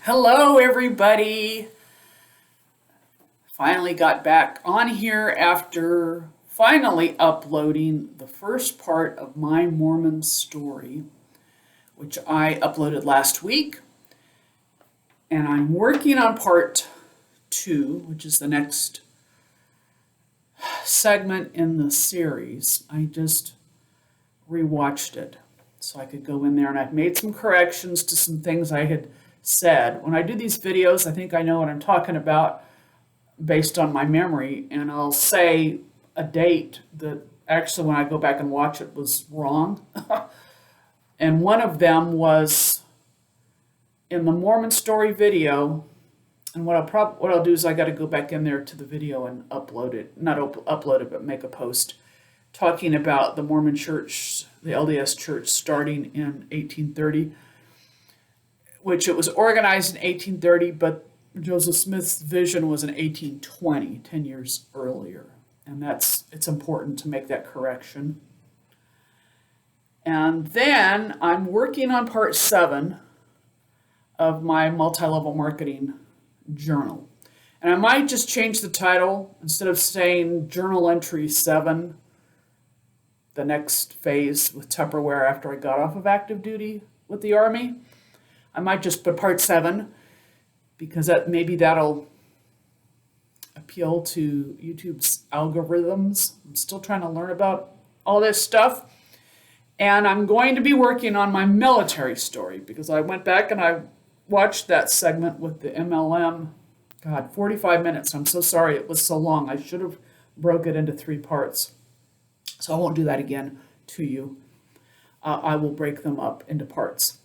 Hello, everybody. Finally got back on here after finally uploading the first part of my Mormon story, which I uploaded last week. And I'm working on part 2, which is the next segment in the series. I just rewatched it so I could go in there, and I've made some corrections to some things I had said. When I do these videos, I think I know what I'm talking about based on my memory, and I'll say a date that actually when I go back and watch it was wrong. And one of them was in the Mormon story video. And what I'll do is I got to go back in there to the video and upload it, not upload it, but make a post talking about the Mormon church, the LDS church starting in 1830, which it was organized in 1830, but Joseph Smith's vision was in 1820, 10 years earlier. And it's important to make that correction. And then I'm working on part 7 of my multi-level marketing journal. And I might just change the title instead of saying journal entry 7, the next phase with Tupperware after I got off of active duty with the Army. I might just put part 7 because that'll appeal to YouTube's algorithms. I'm still trying to learn about all this stuff. And I'm going to be working on my military story because I went back and I watched that segment with the MLM. God, 45 minutes. I'm so sorry it was so long. I should have broke it into 3 parts. So I won't do that again to you. I will break them up into parts.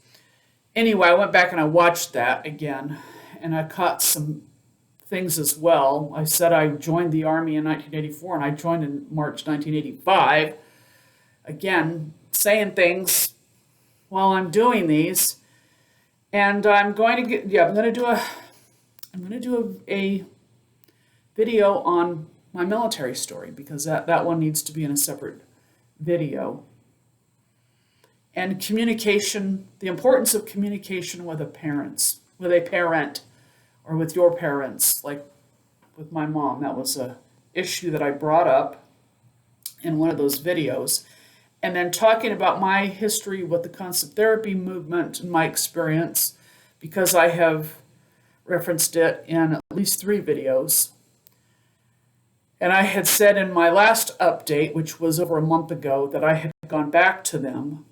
Anyway, I went back and I watched that again, and I caught some things as well. I said I joined the Army in 1984, and I joined in March 1985. Again, saying things while I'm doing these, and I'm going to do a video on my military story because that one needs to be in a separate video. And communication, the importance of communication with a parent, or with your parents, like with my mom. That was a issue that I brought up in one of those videos. And then talking about my history with the concept therapy movement and my experience, because I have referenced it in at least 3 videos. And I had said in my last update, which was over a month ago, that I had gone back to them.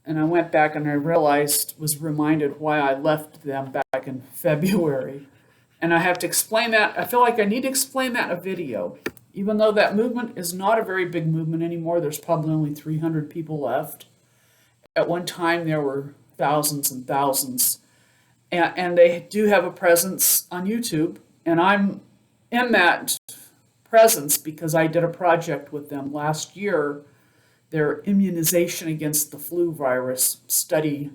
And I went back and I was reminded why I left them back in February. And I have to explain that. I feel like I need to explain that in a video. Even though that movement is not a very big movement anymore, there's probably only 300 people left. At one time, there were thousands and thousands. And they do have a presence on YouTube. And I'm in that presence because I did a project with them last year, their immunization against the flu virus study,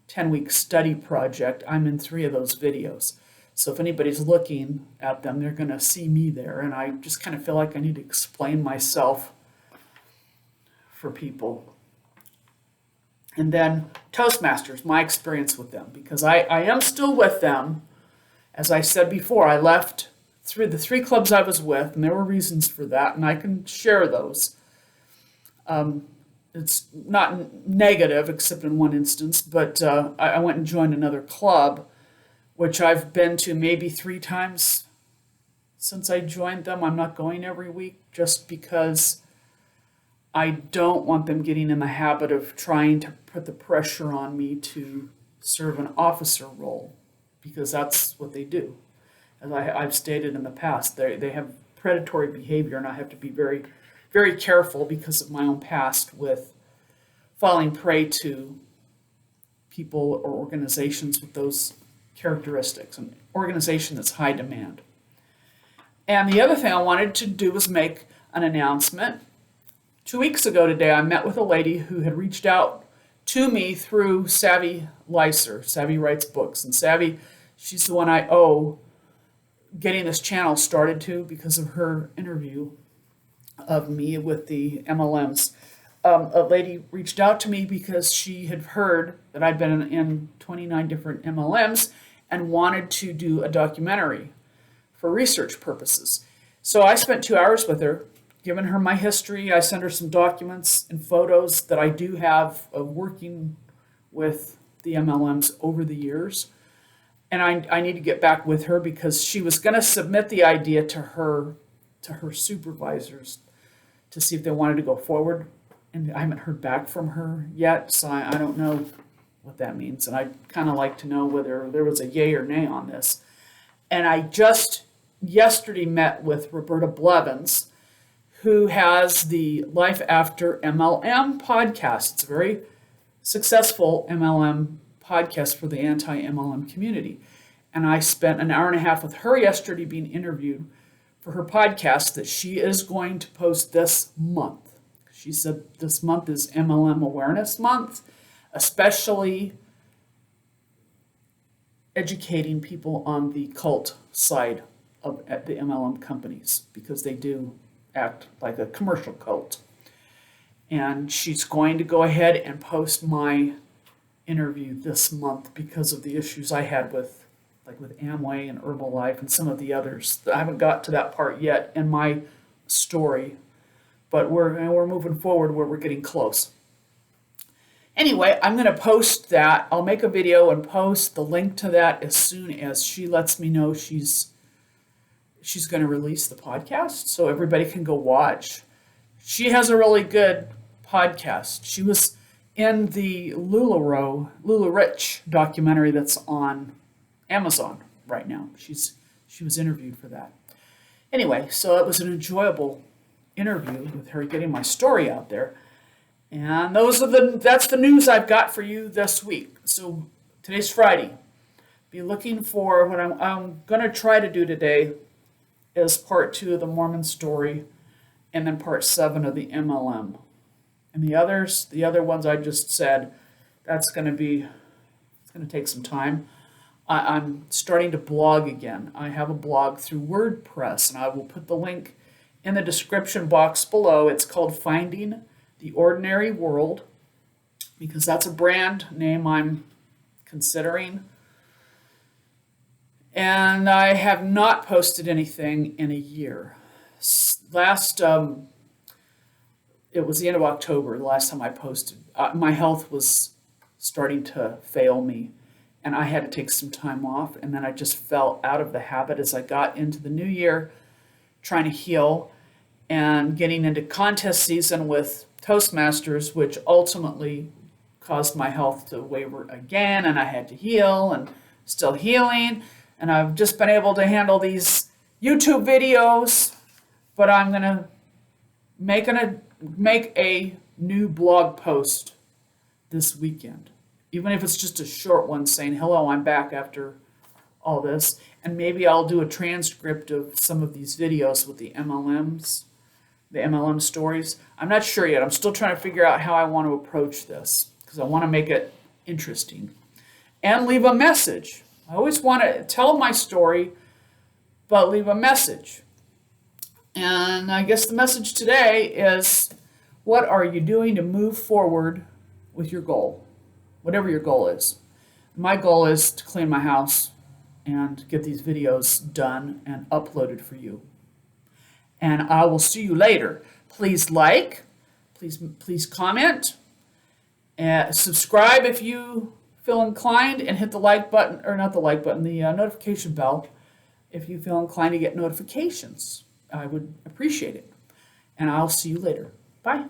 10-week study project. I'm in 3 of those videos. So if anybody's looking at them, they're going to see me there. And I just kind of feel like I need to explain myself for people. And then Toastmasters, my experience with them, because I am still with them. As I said before, I left through the 3 clubs I was with, and there were reasons for that, and I can share those. It's not negative, except in one instance, but I went and joined another club, which I've been to maybe 3 times since I joined them. I'm not going every week just because I don't want them getting in the habit of trying to put the pressure on me to serve an officer role, because that's what they do. As I've stated in the past, they have predatory behavior, and I have to be very, very careful because of my own past with falling prey to people or organizations with those characteristics, an organization that's high demand. And the other thing I wanted to do was make an announcement. 2 weeks ago today, I met with a lady who had reached out to me through Savy Lyser. Savy writes books, and Savy, she's the one I owe getting this channel started to because of her interview of me with the MLMs. A lady reached out to me because she had heard that I'd been in 29 different MLMs and wanted to do a documentary for research purposes. So I spent 2 hours with her, giving her my history. I sent her some documents and photos that I do have of working with the MLMs over the years. And I need to get back with her because she was going to submit the idea to her supervisors to see if they wanted to go forward. And I haven't heard back from her yet, so I don't know what that means. And I'd kind of like to know whether there was a yay or nay on this. And I just yesterday met with Roberta Blevins, who has the Life After MLM podcast. It's a very successful MLM podcast for the anti-MLM community. And I spent an hour and a half with her yesterday being interviewed for her podcast that she is going to post this month. She said this month is MLM Awareness Month, especially educating people on the cult side of the MLM companies because they do act like a commercial cult. And she's going to go ahead and post my interview this month because of the issues I had with Amway and Herbalife and some of the others. I haven't got to that part yet in my story, but we're moving forward where we're getting close. Anyway, I'm going to post that. I'll make a video and post the link to that as soon as she lets me know she's going to release the podcast so everybody can go watch. She has a really good podcast. She was in the LuLaRich documentary that's on Amazon right now. She was interviewed for that. Anyway, so it was an enjoyable interview with her, getting my story out there. And that's the news I've got for you this week. So today's Friday. Be looking for what I'm going to try to do today is part 2 of the Mormon story and then part 7 of the MLM. And the other ones I just said, it's going to take some time. I'm starting to blog again. I have a blog through WordPress, and I will put the link in the description box below. It's called Finding the Ordinary World, because that's a brand name I'm considering. And I have not posted anything in a year. It was the end of October, the last time I posted. My health was starting to fail me, and I had to take some time off, and then I just fell out of the habit as I got into the new year, trying to heal and getting into contest season with Toastmasters, which ultimately caused my health to waver again, and I had to heal and still healing. And I've just been able to handle these YouTube videos, but I'm going to make a new blog post this weekend, even if it's just a short one saying, hello, I'm back after all this. And maybe I'll do a transcript of some of these videos with the MLMs, the MLM stories. I'm not sure yet. I'm still trying to figure out how I want to approach this because I want to make it interesting and leave a message. I always want to tell my story, but leave a message. And I guess the message today is, what are you doing to move forward with your goal? Whatever your goal is. My goal is to clean my house and get these videos done and uploaded for you. And I will see you later. Please please comment, subscribe if you feel inclined, and hit the like button, or not the like button, the notification bell if you feel inclined to get notifications. I would appreciate it. And I'll see you later. Bye.